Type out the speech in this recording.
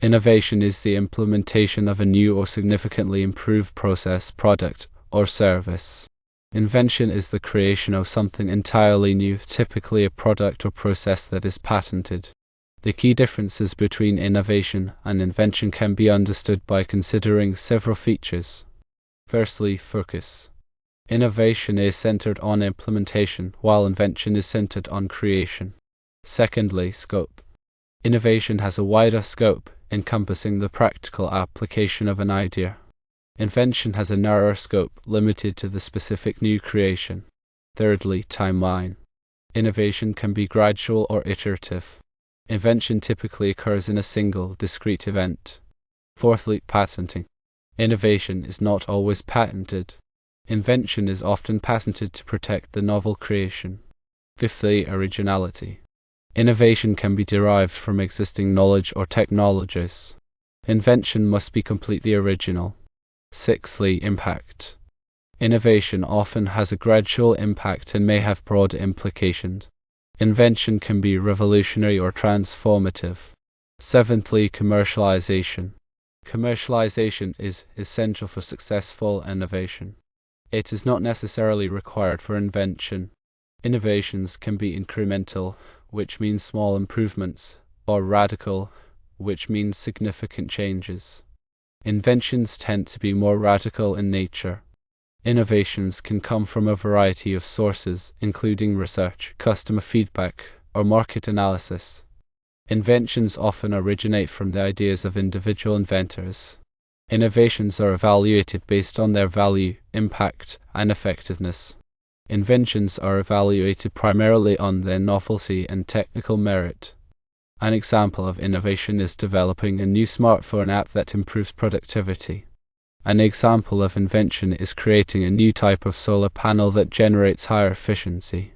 Innovation is the implementation of a new or significantly improved process, product, or service. Invention is the creation of something entirely new, typically a product or process that is patented. The key differences between innovation and invention can be understood by considering several features. Firstly, focus. Innovation is centered on implementation, while invention is centered on creation. Secondly, scope. Innovation has a wider scope, encompassing the practical application of an idea. Invention has a narrower scope, limited to the specific new creation. Thirdly, timeline. Innovation can be gradual or iterative. Invention typically occurs in a single, discrete event. Fourthly, patenting. Innovation is not always patented. Invention is often patented to protect the novel creation. Fifthly, originality. Innovation can be derived from existing knowledge or technologies. Invention must be completely original. Sixthly, impact. Innovation often has a gradual impact and may have broad implications. Invention can be revolutionary or transformative. Seventhly, commercialization. Commercialization is essential for successful innovation. It is not necessarily required for invention. Innovations can be incremental, which means small improvements, or radical, which means significant changes. Inventions tend to be more radical in nature. Innovations can come from a variety of sources, including research, customer feedback, or market analysis. Inventions often originate from the ideas of individual inventors. Innovations are evaluated based on their value, impact, and effectiveness. Inventions are evaluated primarily on their novelty and technical merit. An example of innovation is developing a new smartphone app that improves productivity. An example of invention is creating a new type of solar panel that generates higher efficiency.